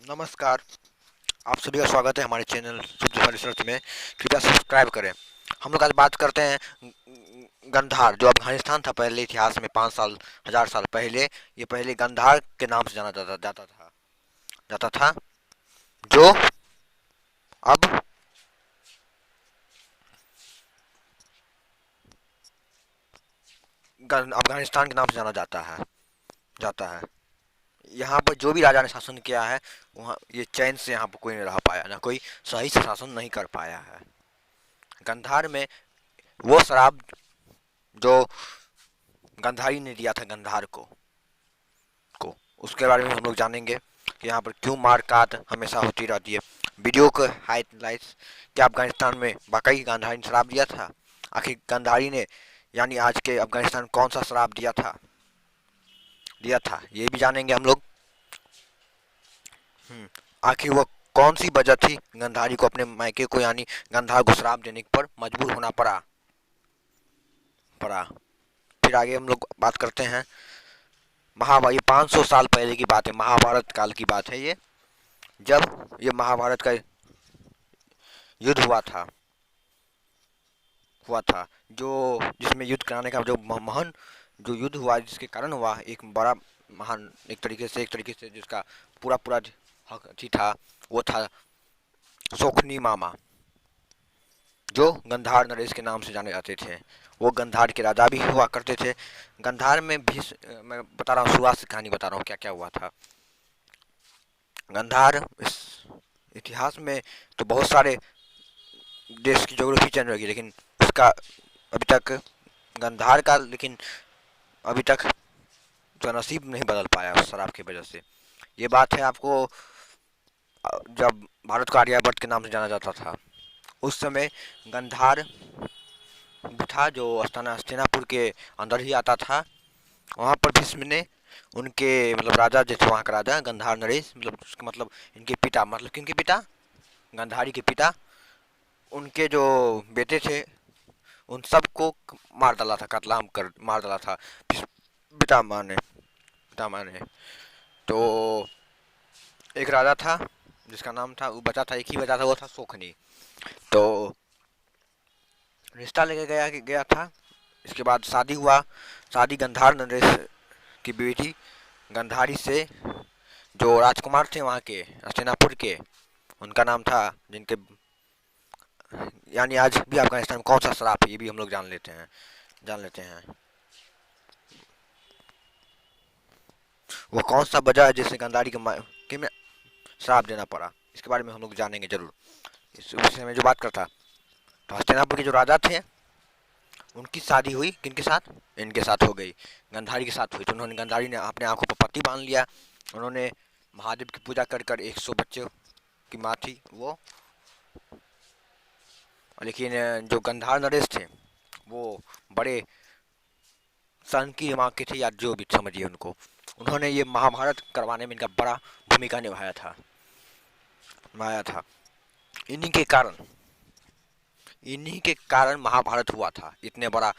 नमस्कार। आप सभी का स्वागत है हमारे चैनल शुद्ध रिसर्च में। कृपया सब्सक्राइब करें। हम लोग आज बात करते हैं गंधार, जो अफगानिस्तान था पहले इतिहास में 5 साल 1000 साल पहले। ये पहले गंधार के नाम से जाना जाता था जो अब अफगानिस्तान के नाम से जाना जाता है। यहाँ पर जो भी राजा ने शासन किया है, वहाँ ये चैन से यहाँ पर कोई नहीं रह पाया, ना कोई सही से शासन नहीं कर पाया है। गंधार में वो शराब जो गंधारी ने दिया था गंधार को उसके बारे में हम लोग जानेंगे कि यहाँ पर क्यों मार काट हमेशा होती रहती है। वीडियो के हाइलाइट्स, क्या अफगानिस्तान में वाकई गांधारी ने शराब दिया था? आखिर गांधारी ने यानी आज के अफगानिस्तान कौन सा शराब दिया था ये भी जानेंगे हम लोग। आखिर वो कौन सी वजह थी गंधारी को अपने मायके को यानी गंधार को शराब देने पर मजबूर होना पड़ा। फिर आगे हम लोग बात करते हैं महाभारत। ये 500 साल पहले की बात है, महाभारत काल की बात है ये, जब ये महाभारत का युद्ध हुआ था जो जिसमें युद्ध कराने का जो महान जो युद्ध हुआ, जिसके कारण हुआ एक बड़ा महान एक तरीके से जिसका पूरा पूरा हक अथी था, वो था सोखनी मामा, जो गंधार नरेश के नाम से जाने जाते थे। वो गंधार के राजा भी हुआ करते थे। गंधार में भी मैं बता रहा हूँ, शुरुआत से कहानी बता रहा हूँ क्या क्या हुआ था। गंधार इस इतिहास में तो बहुत सारे देश की ज्योग्राफी चेंज होगी, लेकिन उसका अभी तक गंधार का लेकिन अभी तक जो नसीब नहीं बदल पाया उस शराब की वजह से। ये बात है आपको जब भारत को आर्यभट्ट के नाम से जाना जाता था, उस समय गंधार था जो हस्तिनापुर के अंदर ही आता था। वहाँ पर भीष्म ने उनके मतलब राजा जो थे वहाँ का राजा गंधार नरेश, मतलब उसका मतलब इनके पिता, मतलब किनके पिता, गंधारी के पिता, उनके जो बेटे थे उन सबको मार डाला था, कत्लेआम कर मार डाला था पितामह ने। तो एक राजा था जिसका नाम था, वो बचा था, एक ही बचा था, वो था सोखनी। तो रिश्ता लेके गया था। इसके बाद शादी हुआ। शादी गंधार नरेश की बेटी गंधारी से, जो राजकुमार थे वहाँ के हस्तिनापुर के, उनका नाम था, जिनके यानी आज भी अफगानिस्तान में कौन सा शराब है ये भी हम लोग जान लेते हैं। वो कौन सा वजह है जिससे गंधारी के में शराब देना पड़ा, इसके बारे में हम लोग जानेंगे जरूर। इस विषय में जो बात करता, तो हस्तिनापुर के जो राजा थे उनकी शादी हुई किनके साथ, इनके साथ हो गई, गंधारी के साथ हुई। तो उन्होंने, गंधारी ने अपने आंखों पर पट्टी बांध लिया। उन्होंने महादेव की पूजा कर कर 100 बच्चों की माँ थी वो। लेकिन जो गंधार नरेश थे वो बड़े सन की माँ के थे, या जो भी समझिए उनको, उन्होंने ये महाभारत करवाने में इनका बड़ा भूमिका निभाया था। इन्हीं के कारण इन्हीं के कारण महाभारत हुआ था, इतने बड़ा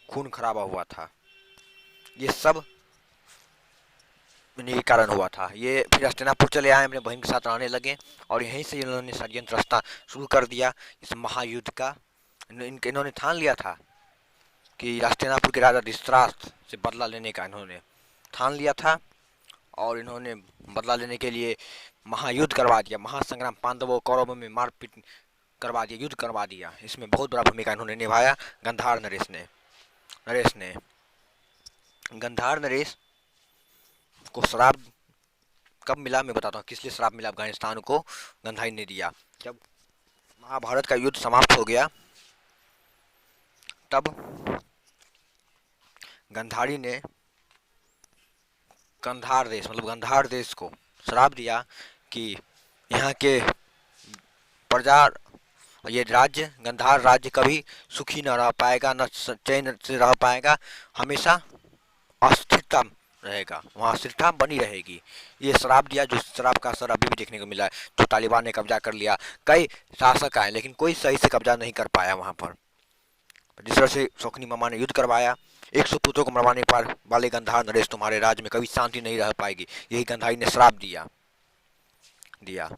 खून खराबा हुआ था, ये सब इन्हीं के कारण हुआ था। ये फिर हस्तिनापुर चले आए, अपने बहन के साथ रहने लगे, और यहीं से इन्होंने षड्यंत्र रचना शुरू कर दिया इस महायुद्ध का। इन्होंने ठान लिया था कि हस्तिनापुर के राजा धृतराष्ट्र से बदला लेने का इन्होंने ठान लिया था, और इन्होंने बदला लेने के लिए महायुद्ध करवा दिया, महासंग्राम, पांडवों कौरवों में मारपीट करवा दिया, युद्ध करवा दिया। इसमें बहुत बड़ा भूमिका इन्होंने निभाया गंधार नरेश ने। गंधार नरेश को शराब कब मिला मैं बताता हूँ, किस लिए शराब मिला अफगानिस्तान को, गंधारी ने दिया। जब महाभारत का युद्ध समाप्त हो गया, तब गंधारी ने गंधार देश को शराब दिया कि यहाँ के प्रजा, ये राज्य गंधार राज्य कभी सुखी न रह पाएगा, न चैन से रह पाएगा, हमेशा अस्थिरता रहेगा, वहाँ स्थिरता बनी रहेगी। ये शराब दिया, जो शराब का असर अभी भी देखने को मिला है। जो तालिबान ने कब्जा कर लिया, कई शासक आए लेकिन कोई सही से कब्जा नहीं कर पाया वहाँ पर। जिस तरह से शौकनी मामा ने युद्ध करवाया, 100 पुत्रों को मरवाने पर वाले गंधार नरेश, तुम्हारे राज्य में कभी शांति नहीं रह पाएगी, यही गंधारी ने श्राप दिया। दिया।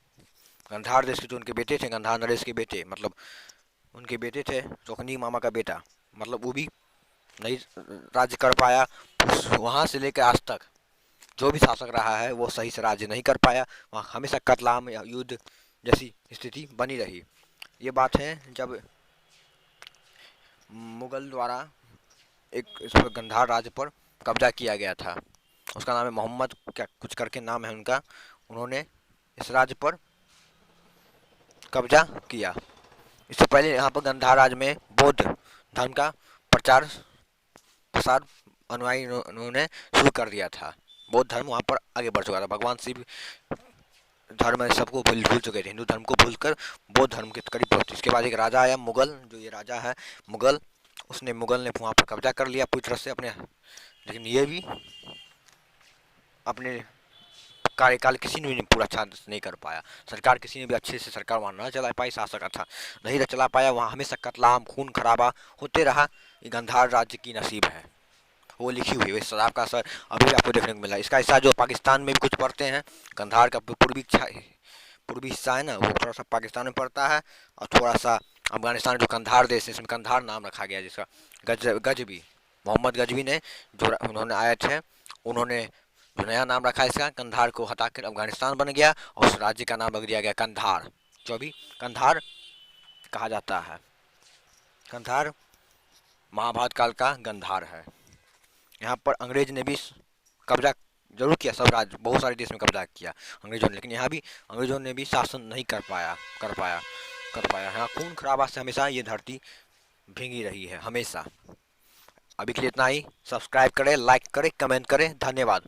गंधार देश के जो उनके बेटे थे, गंधार नरेश के बेटे, मतलब उनके बेटे थे चौकनी मामा का बेटा, मतलब वो भी नहीं राज्य कर पाया। वहाँ से लेकर आज तक जो भी शासक रहा है वो सही से राज्य नहीं कर पाया। वहाँ हमेशा कत्लेआम या युद्ध जैसी स्थिति बनी रही। ये बात है जब मुगल द्वारा एक इस पर गंधार राज्य पर कब्जा किया गया था। उसका नाम है मोहम्मद क्या कुछ करके नाम है उनका। उन्होंने इस राज्य पर कब्जा किया। इससे पहले यहाँ पर गंधार राज्य में बौद्ध धर्म का प्रचार प्रसार अनुयायी उन्होंने शुरू कर दिया था। बौद्ध धर्म वहाँ पर आगे बढ़ चुका था। भगवान शिव धर्म सबको भूल चुके थे, हिंदू धर्म को भूलकर बौद्ध धर्म के करीब पहुंचे। इसके बाद एक राजा आया मुगल, जो ये राजा है मुगल, मुगल ने वहाँ पर कब्जा कर लिया पूरी तरह से अपने, लेकिन ये भी अपने कार्यकाल किसी ने भी पूरा अच्छा नहीं कर पाया। सरकार किसी ने भी अच्छे से सरकार वहाँ न चला पाई, शासक अच्छा नहीं चला पाया। वहाँ हमेशा कत्लेआम खून खराबा होते रहा। ये गंधार राज्य की नसीब है, वो लिखी हुई है। इस शराब का असर अभी भी आपको देखने को मिला। इसका हिस्सा जो पाकिस्तान में भी कुछ पड़ते हैं, गंधार का पूर्वी हिस्सा है ना, वो थोड़ा सा पाकिस्तान में पड़ता है, और थोड़ा सा अफगानिस्तान जो कंधार देश है, इसमें कंधार नाम रखा गया जिसका। गजबी मोहम्मद गजबी ने जो उन्होंने आए थे, उन्होंने जो नया नाम रखा इसका, कंधार को हटाकर अफगानिस्तान बन गया और उस राज्य का नाम रख दिया गया कंधार, जो अभी कंधार कहा जाता है। कंधार महाभारत काल का गंधार है। यहाँ पर अंग्रेज ने भी कब्जा जरूर किया, सब राज्य बहुत सारे देश में कब्जा किया अंग्रेजों ने, लेकिन यहाँ भी अंग्रेजों ने भी शासन नहीं कर पाया। यहाँ खून खराबा से हमेशा ये धरती भींगी रही है हमेशा। अभी के लिए इतना ही। सब्सक्राइब करें, लाइक करें, कमेंट करें। धन्यवाद।